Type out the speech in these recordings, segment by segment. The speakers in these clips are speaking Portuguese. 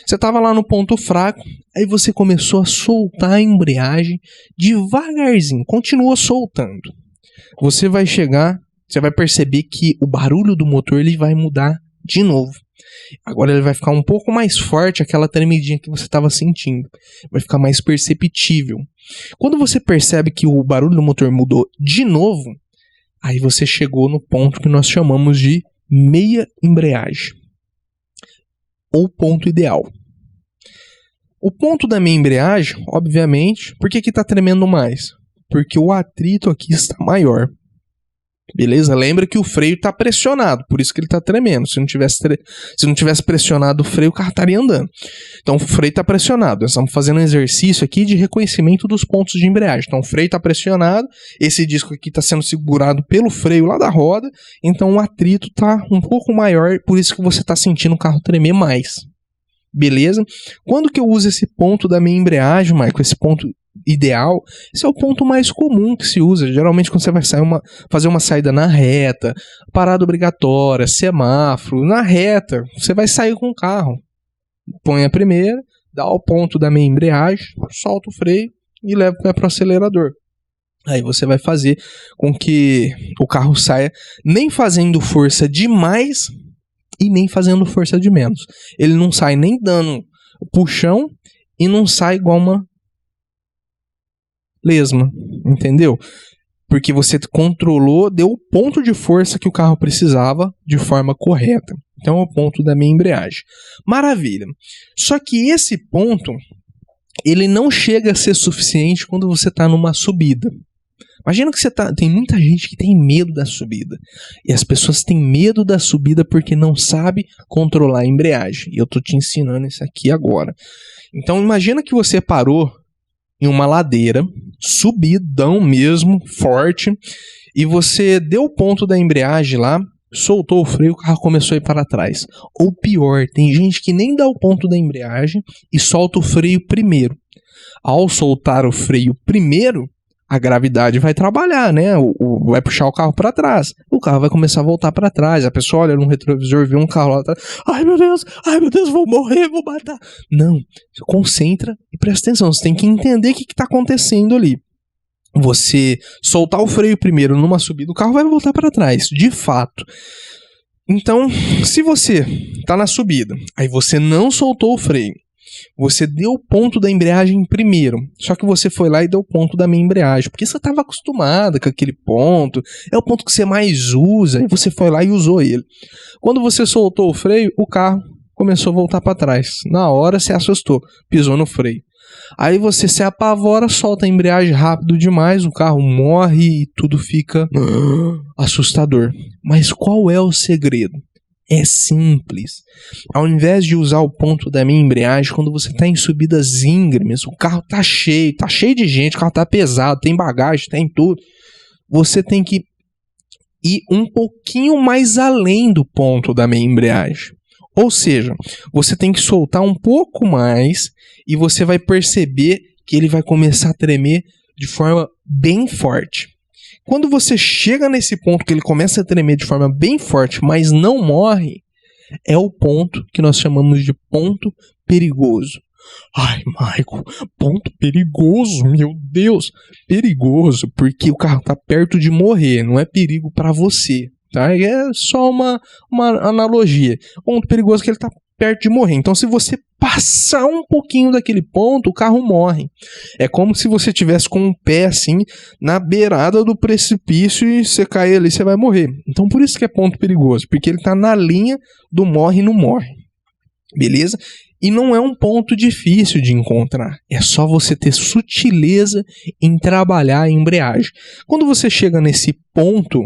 Você estava lá no ponto fraco, aí você começou a soltar a embreagem devagarzinho, continua soltando. Você vai chegar, você vai perceber que o barulho do motor ele vai mudar de novo. Agora ele vai ficar um pouco mais forte, aquela tremidinha que você estava sentindo. Vai ficar mais perceptível. Quando você percebe que o barulho do motor mudou de novo, aí você chegou no ponto que nós chamamos de meia embreagem. Ou ponto ideal. O ponto da meia embreagem, obviamente, por que está tremendo mais? Porque o atrito aqui está maior. Beleza? Lembra que o freio está pressionado, por isso que ele está tremendo. Se não tivesse pressionado o freio, o carro estaria andando. Então o freio está pressionado. Nós estamos fazendo um exercício aqui de reconhecimento dos pontos de embreagem. Então o freio está pressionado, esse disco aqui está sendo segurado pelo freio lá da roda, então o atrito está um pouco maior, por isso que você está sentindo o carro tremer mais. Beleza? Quando que eu uso esse ponto da minha embreagem, Michael? Esse ponto ideal, esse é o ponto mais comum que se usa. Geralmente quando você vai fazer uma saída na reta, parada obrigatória, semáforo, na reta, você vai sair com o carro. Põe a primeira, dá o ponto da meia embreagem, solta o freio e leva para o acelerador. Aí você vai fazer com que o carro saia nem fazendo força demais e nem fazendo força de menos. Ele não sai nem dando puxão e não sai igual uma lesma, entendeu? Porque você controlou, deu o ponto de força que o carro precisava de forma correta. Então é o ponto da meia embreagem. Maravilha. Só que esse ponto, ele não chega a ser suficiente quando você está numa subida. Imagina que tem muita gente que tem medo da subida. E as pessoas têm medo da subida porque não sabe controlar a embreagem. E eu estou te ensinando isso aqui agora. Então imagina que você parou em uma ladeira, subidão mesmo, forte, e você deu o ponto da embreagem lá, soltou o freio, o carro começou a ir para trás. Ou pior, tem gente que nem dá o ponto da embreagem e solta o freio primeiro. Ao soltar o freio primeiro, a gravidade vai trabalhar, né? Vai puxar o carro para trás. O carro vai começar a voltar para trás. A pessoa olha no retrovisor, vê um carro lá atrás. Ai meu Deus, vou morrer, vou matar. Não, concentra e presta atenção. Você tem que entender o que está acontecendo ali. Você soltar o freio primeiro numa subida, o carro vai voltar para trás, de fato. Então, se você está na subida, aí você não soltou o freio, você deu o ponto da embreagem primeiro, só que você foi lá e deu o ponto da meia embreagem, porque você estava acostumado com aquele ponto, é o ponto que você mais usa, e você foi lá e usou ele. Quando você soltou o freio, o carro começou a voltar para trás. Na hora você assustou, pisou no freio. Aí você se apavora, solta a embreagem rápido demais, o carro morre e tudo fica assustador. Mas qual é o segredo? É simples. Ao invés de usar o ponto da minha embreagem, quando você está em subidas íngremes, o carro tá cheio de gente, o carro tá pesado, tem bagagem, tem tudo, você tem que ir um pouquinho mais além do ponto da minha embreagem. Ou seja, você tem que soltar um pouco mais e você vai perceber que ele vai começar a tremer de forma bem forte. Quando você chega nesse ponto que ele começa a tremer de forma bem forte, mas não morre, é o ponto que nós chamamos de ponto perigoso. Ai, Michael, ponto perigoso, meu Deus. Perigoso, porque o carro está perto de morrer, não é perigo para você. Tá? É só uma analogia. Ponto perigoso é que ele está perto de morrer. Então, se você passar um pouquinho daquele ponto, o carro morre. É como se você tivesse com um pé assim na beirada do precipício e você cair ali, você vai morrer. Então, por isso que é ponto perigoso, porque ele está na linha do morre e não morre. Beleza? E não é um ponto difícil de encontrar. É só você ter sutileza em trabalhar a embreagem. Quando você chega nesse ponto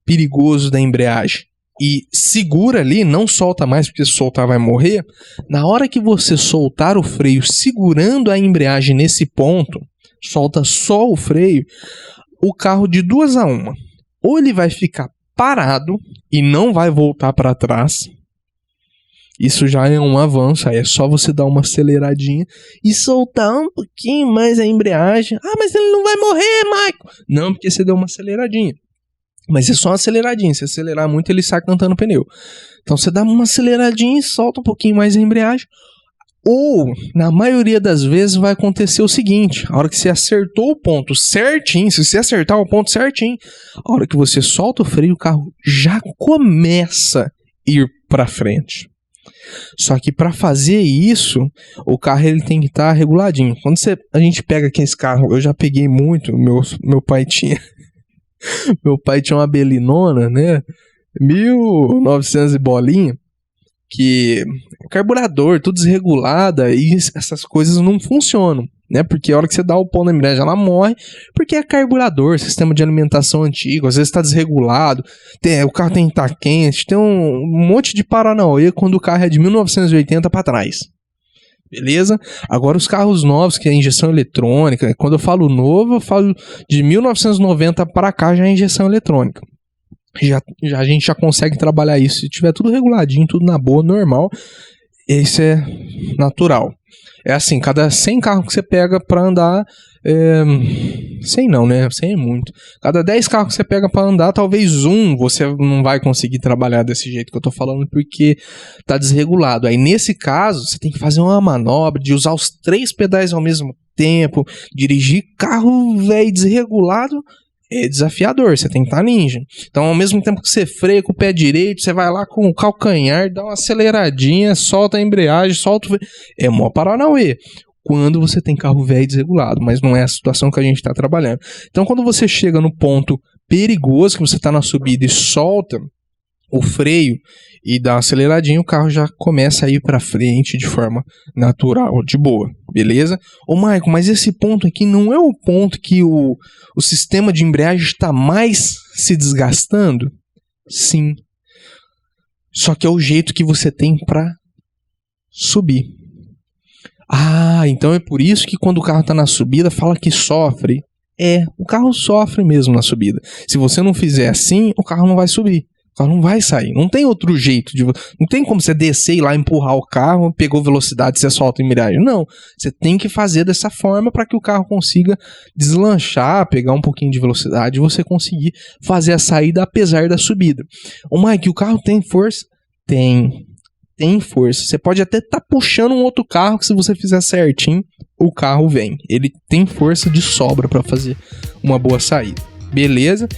perigoso da embreagem e segura ali, não solta mais, porque se soltar vai morrer, na hora que você soltar o freio segurando a embreagem nesse ponto, solta só o freio, o carro de 2 a 1. Ou ele vai ficar parado e não vai voltar para trás, isso já é um avanço, aí é só você dar uma aceleradinha e soltar um pouquinho mais a embreagem. Ah, mas ele não vai morrer, Michael! Não, porque você deu uma aceleradinha. Mas é só uma aceleradinha, se acelerar muito ele sai cantando pneu. Então você dá uma aceleradinha e solta um pouquinho mais a embreagem. Ou, na maioria das vezes, vai acontecer o seguinte: a hora que você acertou o ponto certinho, se você acertar o ponto certinho, a hora que você solta o freio, o carro já começa a ir para frente. Só que para fazer isso, o carro ele tem que estar reguladinho. Quando a gente pega aqui esse carro, eu já peguei muito, meu pai tinha uma Belinona, né? 1900 e bolinha, que o carburador, tudo desregulada, e essas coisas não funcionam, né? Porque a hora que você dá o pão na embreagem, ela morre, porque é carburador, sistema de alimentação antigo, às vezes está desregulado, o carro tem que estar quente, tem um monte de paranauê quando o carro é de 1980 para trás. Beleza? Agora os carros novos, que é injeção eletrônica, quando eu falo novo, eu falo de 1990 para cá, já é injeção eletrônica. A gente já consegue trabalhar isso. Se tiver tudo reguladinho, tudo na boa, normal, isso é natural. É assim, cada 100 carros que você pega para andar, 100 não, né? 100 é muito. Cada 10 carros que você pega para andar, talvez um você não vai conseguir trabalhar desse jeito que eu tô falando, porque tá desregulado. Aí nesse caso, você tem que fazer uma manobra de usar os 3 pedais ao mesmo tempo, dirigir carro velho desregulado. É desafiador, você tem que estar ninja. Então, ao mesmo tempo que você freia com o pé direito, você vai lá com o calcanhar, dá uma aceleradinha, solta a embreagem, solta o freio. É mó paranauê quando você tem carro velho desregulado, mas não é a situação que a gente está trabalhando. Então, quando você chega no ponto perigoso, que você está na subida e solta o freio e dá uma aceleradinha, o carro já começa a ir para frente de forma natural, de boa, beleza? Ô Maicon, mas esse ponto aqui não é o ponto que o sistema de embreagem está mais se desgastando? Sim. Só que é o jeito que você tem para subir. Ah, então é por isso que quando o carro está na subida fala que sofre. O carro sofre mesmo na subida. Se você não fizer assim, o carro não vai subir. O carro não vai sair, não tem outro jeito, não tem como você descer e lá empurrar o carro, pegou velocidade, você solta a embreagem. Não, você tem que fazer dessa forma para que o carro consiga deslanchar, pegar um pouquinho de velocidade e você conseguir fazer a saída apesar da subida. Ô Mike, o carro tem força? Tem força. Você pode até estar puxando um outro carro que se você fizer certinho, o carro vem. Ele tem força de sobra para fazer uma boa saída. Beleza?